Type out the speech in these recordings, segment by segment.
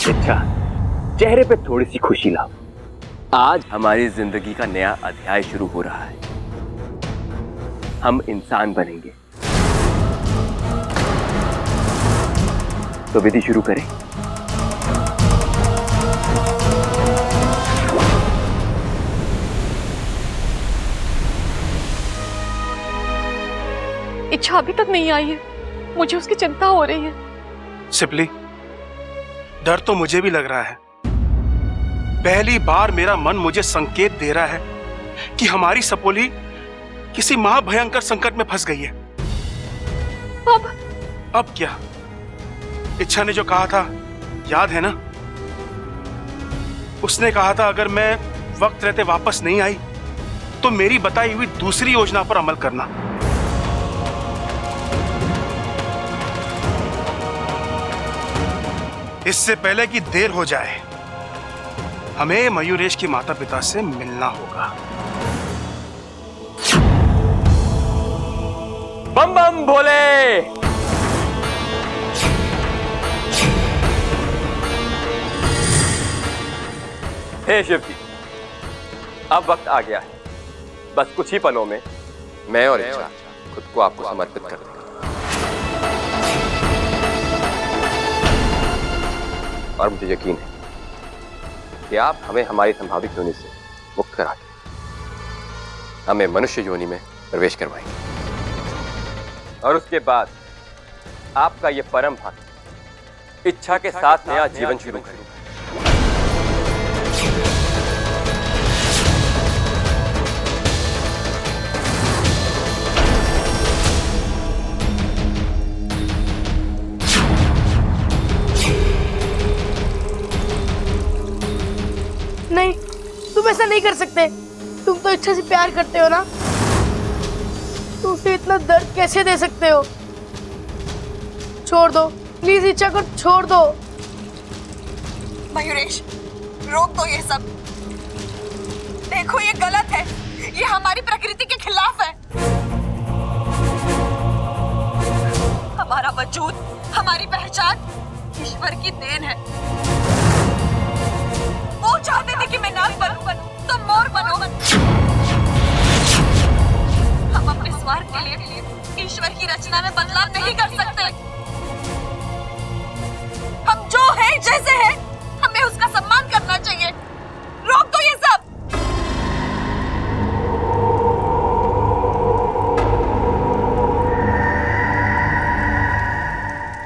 अच्छा, चेहरे पे थोड़ी सी खुशी लाओ। आज हमारी जिंदगी का नया अध्याय शुरू हो रहा है। हम इंसान बनेंगे। तो विधि शुरू करें। इच्छा अभी तक नहीं आई है, मुझे उसकी चिंता हो रही है। सिपली, डर तो मुझे भी लग रहा है। पहली बार मेरा मन मुझे संकेत दे रहा है कि हमारी सपोली किसी महाभयंकर संकट में फंस गई है। अब क्या? इच्छा ने जो कहा था याद है ना? उसने कहा था अगर मैं वक्त रहते वापस नहीं आई तो मेरी बताई हुई दूसरी योजना पर अमल करना। इससे पहले कि देर हो जाए, हमें मयूरेश के माता पिता से मिलना होगा। बम बम भोले। हे शिव जी, अब वक्त आ गया है। बस कुछ ही पलों में मैं और इच्छा खुद को आपको समर्पित कर देंगे। और मुझे यकीन है कि आप हमें हमारी संभावित योनि से मुक्त करा के हमें मनुष्य योनि में प्रवेश करवाएंगे। और उसके बाद आपका ये परम भक्त इच्छा के साथ नया जीवन शुरू करेंगे। नहीं, तुम ऐसा नहीं कर सकते। तुम तो इच्छा से प्यार करते हो ना, तुम उसे इतना दर्द कैसे दे सकते हो? छोड़ दो प्लीज, इच्छा को छोड़ दो। मयूरेश, रोक दो ये सब। देखो ये गलत है, ये हमारी प्रकृति के खिलाफ है। हमारा वजूद, हमारी पहचान ईश्वर की देन है। वो चाहते थे कि मैं नाग बनूं, तुम मोर बनो। हम अपने स्वार्थ के लिए ईश्वर की रचना में बदलाव नहीं कर सकते। हम जो है जैसे है, हमें उसका सम्मान करना चाहिए। रोक दो ये सब।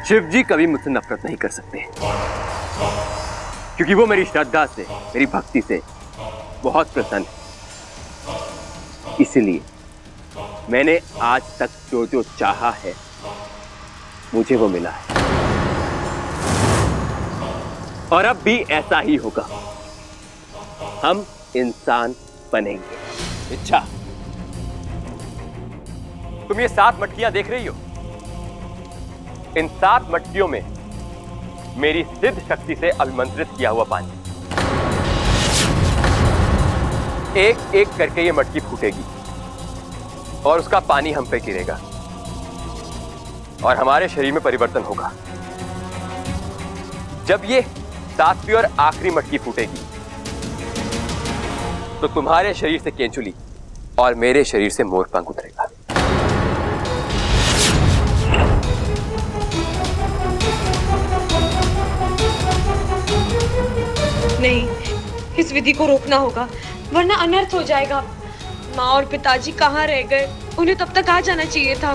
शिव जी कभी मुझसे नफरत नहीं कर सकते, क्योंकि वो मेरी श्रद्धा से, मेरी भक्ति से बहुत प्रसन्न है। इसलिए मैंने आज तक जो जो चाहा है मुझे वो मिला है, और अब भी ऐसा ही होगा। हम इंसान बनेंगे। इच्छा, तुम ये 7 मटकियां देख रही हो? इन 7 मटकियों में मेरी सिद्ध शक्ति से अभिमंत्रित किया हुआ पानी। एक एक करके ये मटकी फूटेगी और उसका पानी हम पे गिरेगा और हमारे शरीर में परिवर्तन होगा। जब ये 7वीं और आखिरी मटकी फूटेगी तो तुम्हारे शरीर से केंचुली और मेरे शरीर से मोरपंख उतरेगा। नहीं, इस विधि को रोकना होगा, वरना अनर्थ हो जाएगा। माँ और पिताजी कहाँ रह गए? उन्हें तब तक आ जाना चाहिए था।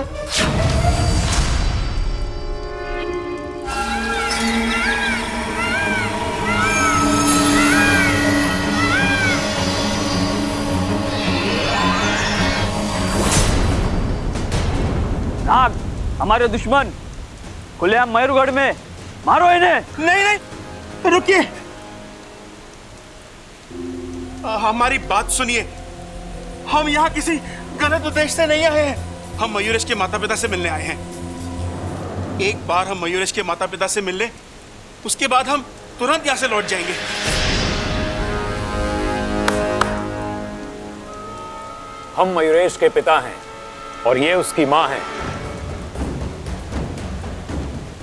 नाग, हमारे दुश्मन खुलेआम मयूरगढ़ में, मारो इन्हें। नहीं नहीं, रुकिए, हमारी बात सुनिए। हम यहाँ किसी गलत उद्देश्य से नहीं आए हैं। हम मयूरेश के माता पिता से मिलने आए हैं। एक बार हम मयूरेश के माता पिता से मिल ले, उसके बाद हम तुरंत यहाँ से लौट जाएंगे। हम मयूरेश के पिता हैं और ये उसकी माँ है।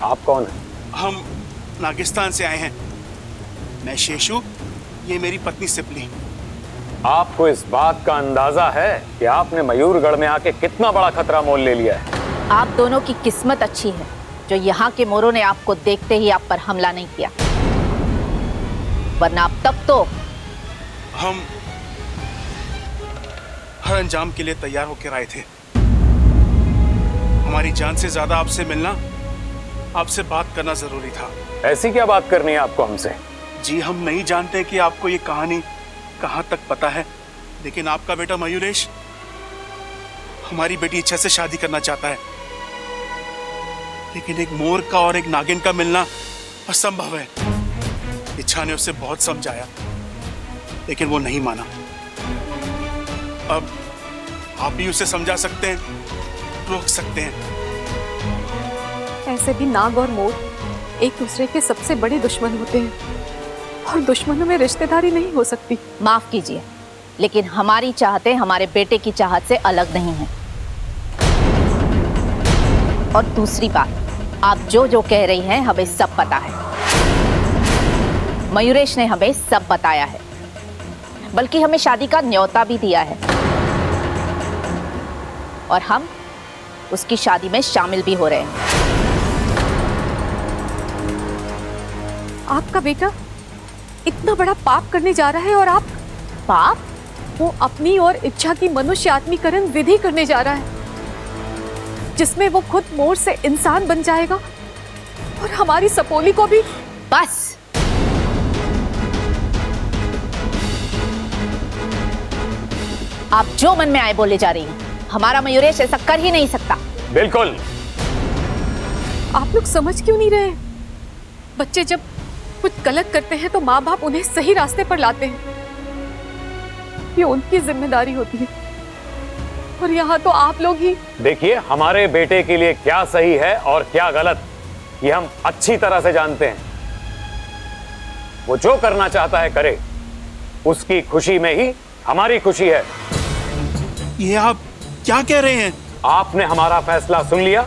आप कौन हैं? हम नागिस्तान से आए हैं। मैं शेषु, ये मेरी पत्नी सिपली। आपको इस बात का अंदाजा है कि आपने मयूरगढ़ में आके कितना बड़ा खतरा मोल ले लिया है? आप दोनों की किस्मत अच्छी है जो यहाँ के मोरों ने आपको देखते ही आप पर हमला नहीं किया, वरना अब तक तो हम हर अंजाम के लिए तैयार होकर आए थे। हमारी जान से ज्यादा आपसे मिलना, आपसे बात करना जरूरी था। ऐसी क्या बात करनी है आपको हमसे? जी, हम नहीं जानते कि आपको ये कहानी कहां तक पता है, लेकिन आपका बेटा मयूरेश हमारी बेटी इच्छा से शादी करना चाहता है। लेकिन एक मोर का और एक नागिन का मिलना असंभव है। इच्छा ने उसे बहुत समझाया, लेकिन वो नहीं माना। अब आप भी उसे समझा सकते हैं, रोक सकते हैं। ऐसे भी नाग और मोर एक दूसरे के सबसे बड़े दुश्मन होते हैं और दुश्मनों में रिश्तेदारी नहीं हो सकती। माफ कीजिए, लेकिन हमारी चाहतें हमारे बेटे की चाहत से अलग नहीं है। और दूसरी बात, आप जो जो कह रही हैं हमें सब पता है। मयूरेश ने हमें सब बताया है, बल्कि हमें शादी का न्योता भी दिया है और हम उसकी शादी में शामिल भी हो रहे हैं। आपका बेटा इतना बड़ा पाप करने जा रहा है और आप? पाप? वो अपनी और इच्छा की मनुष्य आत्मीकरण विधि करने जा रहा है, जिसमें वो खुद मोर से इंसान बन जाएगा और हमारी सपोली को भी। बस, आप जो मन में आए बोले जा रही हैं। हमारा मयूरेश ऐसा कर ही नहीं सकता। बिल्कुल। आप लोग समझ क्यों नहीं रहे? बच्चे जब कुछ गलत करते हैं तो माँ बाप उन्हें सही रास्ते पर लाते हैं, ये उनकी जिम्मेदारी होती है। और यहाँ तो आप लोग ही। देखिए, हमारे बेटे के लिए क्या सही है और क्या गलत, ये हम अच्छी तरह से जानते हैं। वो जो करना चाहता है करे, उसकी खुशी में ही हमारी खुशी है। ये आप क्या कह रहे हैं? आपने हमारा फैसला सुन लिया,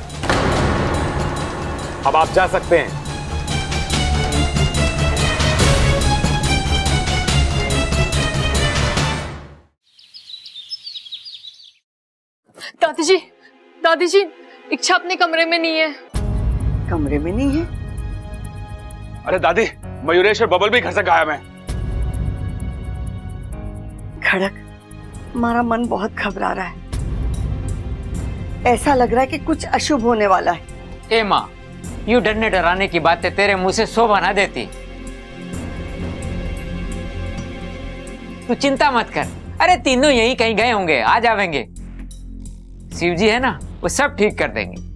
अब आप जा सकते हैं। दादी जी, इच्छा अपने कमरे में नहीं है। कमरे में नहीं है? अरे दादी, मयूरेश और बबल भी घर से गायब हैं। खड़क, हमारा मन बहुत घबरा रहा है। ऐसा लग रहा है कि कुछ अशुभ होने वाला है। ए माँ, यूं डरने डराने की बातें तेरे मुंह से शोभा ना देती। तू चिंता मत कर, अरे तीनों यहीं कहीं गए होंगे, आ जाएंगे। शिव जी है ना, वो सब ठीक कर देंगे।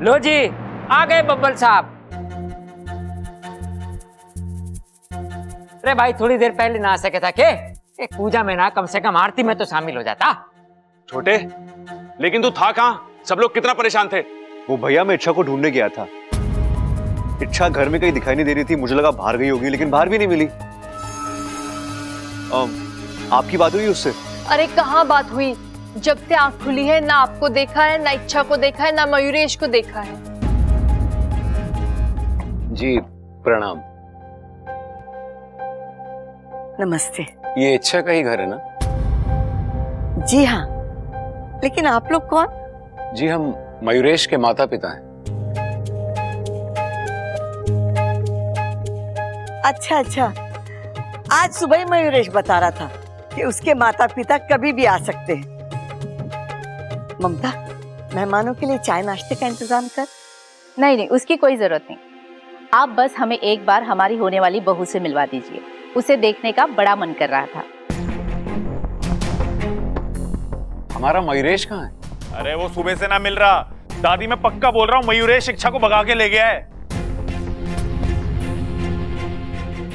लो जी, आ गए बब्बल साहब। अरे भाई, थोड़ी देर पहले ना आ सके था के? एक पूजा में ना कम से कम आरती में तो शामिल हो जाता। छोटे, लेकिन तू था कहाँ? सब लोग कितना परेशान थे। वो भैया, मैं इच्छा को ढूंढने गया था। इच्छा घर में कहीं दिखाई नहीं दे रही थी, मुझे लगा बाहर गई होगी, लेकिन बाहर भी नहीं मिली। आपकी बात हुई उससे? अरे कहाँ बात हुई, जब से आंख खुली है ना आपको देखा है, ना इच्छा को देखा है, ना मयूरेश को देखा है। जी प्रणाम। नमस्ते। ये इच्छा का ही घर है ना? जी हाँ, लेकिन आप लोग कौन? जी हम मयूरेश के माता पिता हैं। अच्छा अच्छा, आज सुबह ही मयूरेश बता रहा था कि उसके माता पिता कभी भी आ सकते हैं। ममता, मेहमानों के लिए चाय नाश्ते का इंतजाम कर। नहीं नहीं, उसकी कोई जरूरत नहीं। आप बस हमें एक बार हमारी होने वाली बहू से मिलवा दीजिए, उसे देखने का बड़ा मन कर रहा था। हमारा मयूरेश कहाँ है? अरे वो सुबह से ना मिल रहा। दादी मैं पक्का बोल रहा हूँ मयूरेश इच्छा को भगा के ले गया है।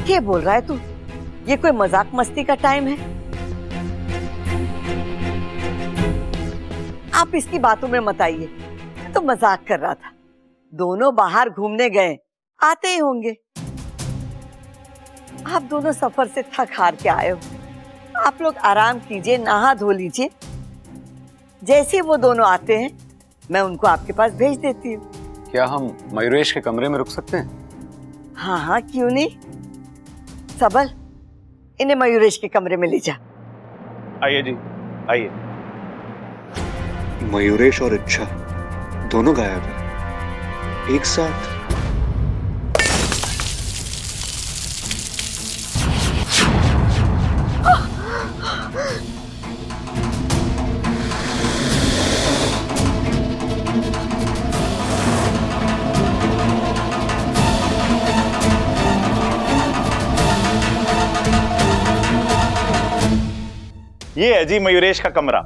क्या बोल रहा है तू? ये कोई मजाक मस्ती का टाइम है? आप इसकी बातों में मत आइए। मैं तो मजाक कर रहा था। दोनों बाहर घूमने गए, आते ही होंगे। आप दोनों सफर से थक हार के आए हो। आप लोग आराम कीजिए, नहा धो लीजिए। जैसे वो दोनों आते हैं मैं उनको आपके पास भेज देती हूँ। क्या हम मयूरेश के कमरे में रुक सकते हैं? हाँ हाँ, क्यों नहीं। सबल, इन्हें मयूरेश के कमरे में ले जा। आइए जी, आइए। मयूरेश और इच्छा दोनों गायब हैं एक साथ। ये है जी मयूरेश का कमरा।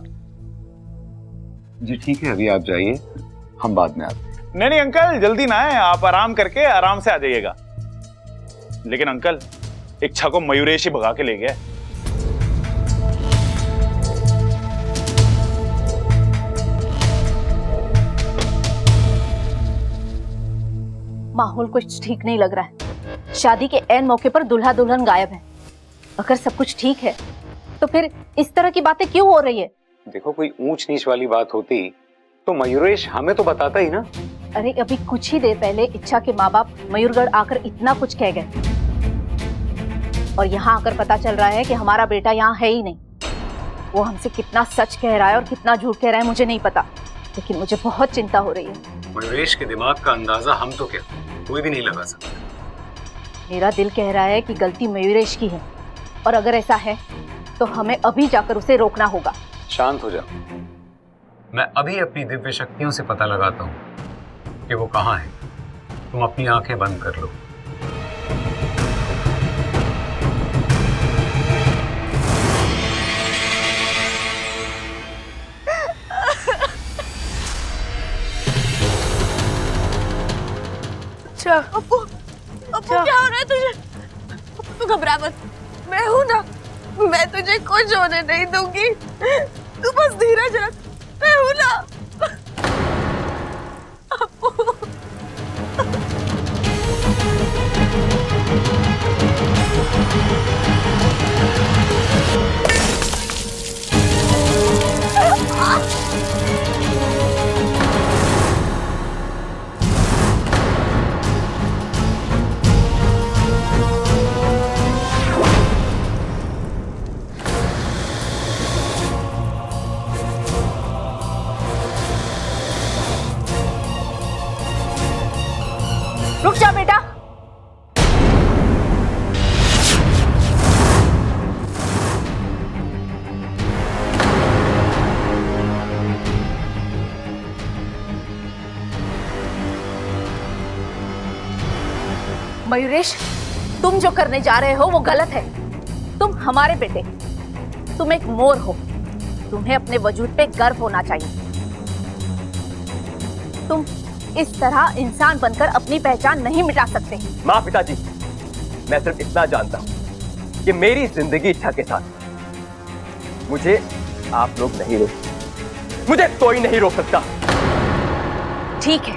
जी ठीक है, अभी आप जाइए, हम बाद में आते हैं। नहीं नहीं अंकल, जल्दी ना आए, आप आराम करके आराम से आ जाइएगा। लेकिन अंकल, इच्छा को मयूरेश ही भगा के ले गया। माहौल कुछ ठीक नहीं लग रहा है। शादी के ऐन मौके पर दूल्हा दुल्हन गायब है। अगर सब कुछ ठीक है तो फिर इस तरह की बातें क्यों हो रही है? देखो, कोई ऊंच नीच वाली बात होती तो मयूरेश हमें तो बताता ही ना। अरे अभी कुछ ही देर पहले इच्छा के माँ बाप मयूरगढ़ आकर इतना कुछ कह गए, और यहाँ आकर पता चल रहा है कि हमारा बेटा यहाँ है ही नहीं। वो हमसे कितना सच कह रहा है और कितना झूठ कह रहा है मुझे नहीं पता, लेकिन मुझे बहुत चिंता हो रही है। मयूरेश के दिमाग का अंदाजा हम तो क्या, कोई भी नहीं लगा सकता। मेरा दिल कह रहा है कि गलती मयूरेश की है, और अगर ऐसा है तो हमें अभी जाकर उसे रोकना होगा। शांत हो जाओ, मैं अभी अपनी दिव्य शक्तियों से पता लगाता हूँ कि वो कहाँ है। तुम अपनी आंखें बंद कर लो। अच्छा अप्पू, क्या हो रहा है तुझे? तू घबरा मत, मैं हूं ना। मैं तुझे कुछ होने नहीं दूंगी। तू बस धीरज रख, मैं हूं ना। अप्पू। रुक जा बेटा। मयूरेश, तुम जो करने जा रहे हो वो गलत है। तुम हमारे बेटे, तुम एक मोर हो। तुम्हें अपने वजूद पे गर्व होना चाहिए। तुम इस तरह इंसान बनकर अपनी पहचान नहीं मिटा सकते। माँ पिताजी, मैं सिर्फ इतना जानता हूँ कि मेरी जिंदगी इच्छा के साथ मुझे आप लोग नहीं रोक, मुझे कोई नहीं रोक सकता। ठीक है,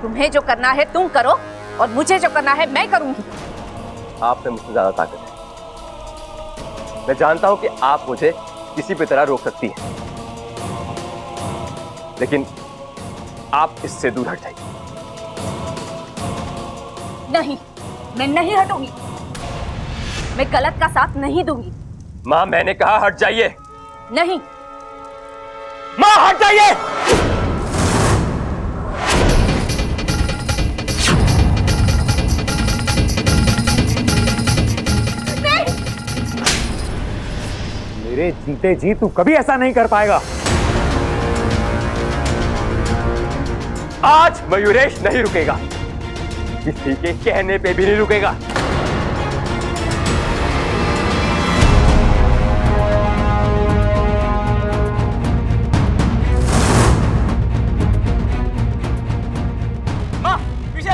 तुम्हें जो करना है तुम करो, और मुझे जो करना है मैं करूंगी। आप में मुझसे ज्यादा ताकत है। मैं जानता हूं कि आप मुझे किसी भी तरह रोक सकती है, लेकिन आप इससे दूर हट जाइए। नहीं, मैं नहीं हटूंगी। मैं गलत का साथ नहीं दूंगी। माँ, मैंने कहा हट जाइए। नहीं। माँ, हट जाइए। मेरे जीते जी तू कभी ऐसा नहीं कर पाएगा। आज मयूरेश नहीं रुकेगा, किसी के कहने पे भी नहीं रुकेगा।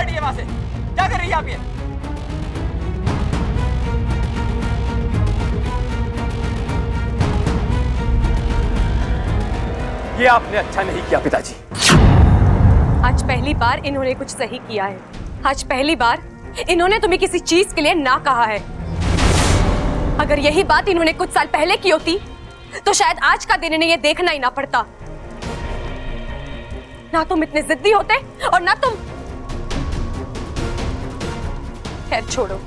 हटिए वहां से। क्या कर रही है आप ये? ये आपने अच्छा नहीं किया पिताजी। आज पहली बार इन्होंने कुछ सही किया है। आज पहली बार इन्होंने तुम्हें किसी चीज के लिए ना कहा है। अगर यही बात इन्होंने कुछ साल पहले की होती तो शायद आज का दिन इन्हें ये देखना ही ना पड़ता। ना तुम इतने जिद्दी होते और ना तुम। खैर छोड़ो,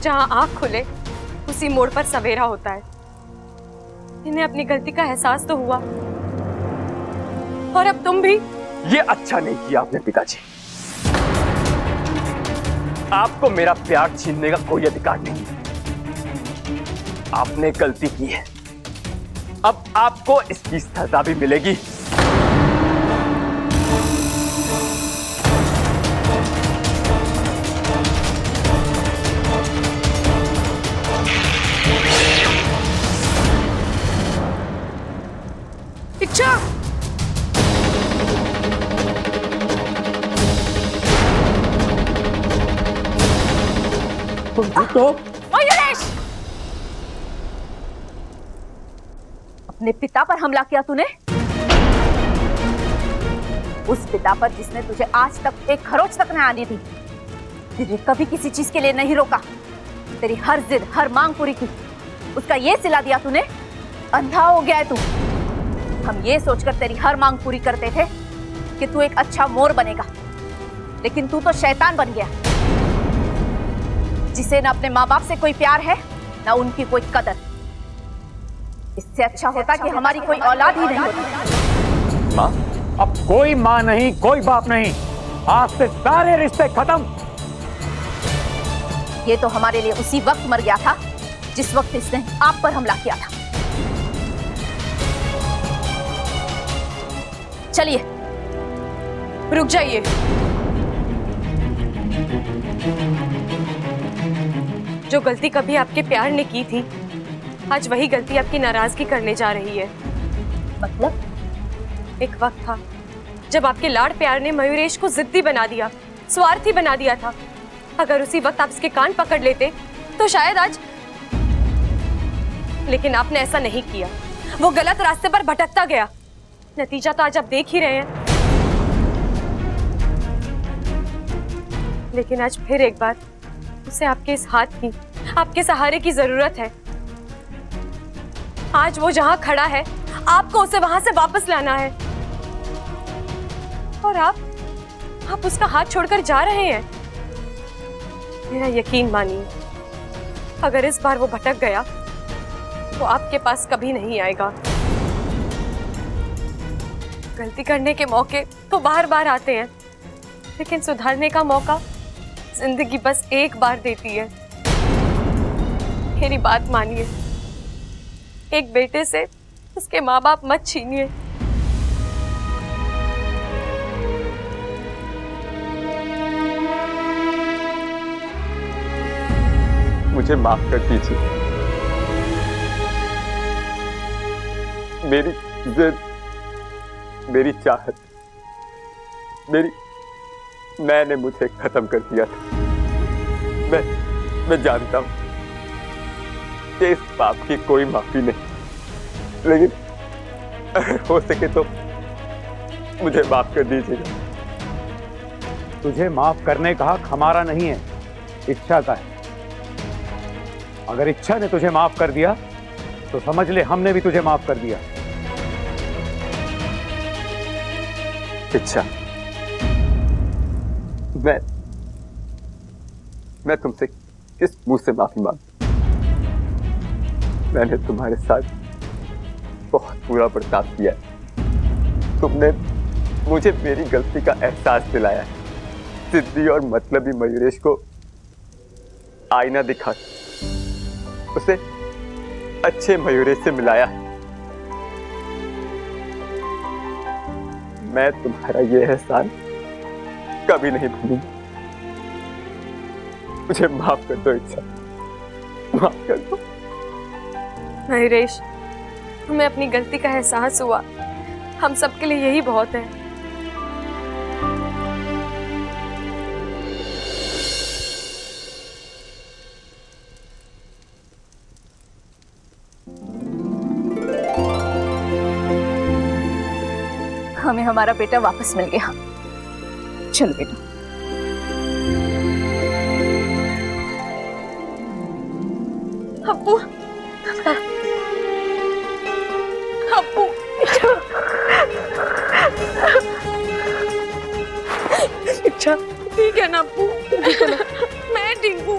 जहां आंख खुले उसी मोड़ पर सवेरा होता है। इन्हें अपनी गलती का एहसास तो हुआ और अब तुम भी। ये अच्छा नहीं किया आपने पिताजी। आपको मेरा प्यार छीनने का कोई अधिकार नहीं है। आपने गलती की है, अब आपको इसकी सजा भी मिलेगी। इच्छा, मयूरेश, अपने पिता पर हमला किया तूने। उस पिता पर जिसने तुझे आज तक एक खरोच तक न आनी दी, तुझे कभी किसी चीज के लिए नहीं रोका, तेरी हर जिद हर मांग पूरी की, उसका ये सिला दिया तूने। अंधा हो गया है तू। हम ये सोचकर तेरी हर मांग पूरी करते थे कि तू एक अच्छा मोर बनेगा, लेकिन तू तो शैतान बन गया, जिसे ना अपने माँ बाप से कोई प्यार है ना उनकी कोई कदर। इससे अच्छा होता कि हमारी कोई औलाद ही नहीं होती। माँ, अब कोई माँ नहीं, कोई बाप नहीं, आज से सारे रिश्ते खत्म। ये तो हमारे लिए उसी वक्त मर गया था जिस वक्त इसने आप पर हमला किया था। चलिए। रुक जाइए। जो गलती कभी आपके प्यार ने की थी, आज वही गलती आपकी नाराजगी करने जा रही है। मतलब? एक वक्त था जब आपके लाड़ प्यार ने मयूरेश को जिद्दी बना दिया, स्वार्थी बना दिया था। अगर उसी वक्त आप इसके कान पकड़ लेते तो शायद आज। लेकिन आपने ऐसा नहीं किया। वो गलत रास्ते पर भटकता गया। नतीजा तो आज आप देख ही रहे हैं। लेकिन आज फिर एक बार उसे आपके इस हाथ की, आपके सहारे की जरूरत है। आज वो जहां खड़ा है, आपको उसे वहां से वापस लाना है। और आप उसका हाथ छोड़कर जा रहे हैं। मेरा यकीन मानिए, अगर इस बार वो भटक गया तो आपके पास कभी नहीं आएगा। गलती करने के मौके तो बार बार आते हैं, लेकिन सुधारने का मौका जिंदगी बस एक बार देती है। मेरी बात मानिए, एक बेटे से उसके माँ बाप मत छीनिए। मुझे माफ कर दीजिए। मेरी जिद, मेरी चाहत, मैंने मुझे खत्म कर दिया था। मैं जानता हूं कि इस पाप की कोई माफी नहीं, लेकिन अगर हो सके तो मुझे माफ कर दीजिएगा। तुझे माफ करने का हक हमारा नहीं है, इच्छा का है। अगर इच्छा ने तुझे माफ कर दिया तो समझ ले हमने भी तुझे माफ कर दिया। इच्छा, मैं तुमसे किस मुंह से माफी मांगू? मैंने तुम्हारे साथ बहुत बुरा बर्ताव किया है। तुमने मुझे मेरी गलती का एहसास दिलाया है। जिद्दी और मतलबी मयूरेश को आईना दिखा उसे अच्छे मयूरेश से मिलाया है। मैं तुम्हारा यह एहसान कभी नहीं भूलूंगा। मुझे माफ कर दो इच्छा, माफ कर दो। मयूरेश, हमें अपनी गलती का एहसास हुआ। हम सबके लिए यही बहुत है। हमें हमारा बेटा वापस मिल गया। चलो बेटा। अप्पू, अप्पू, इच्छा ठीक है ना अप्पू? मैं ठीक हूँ।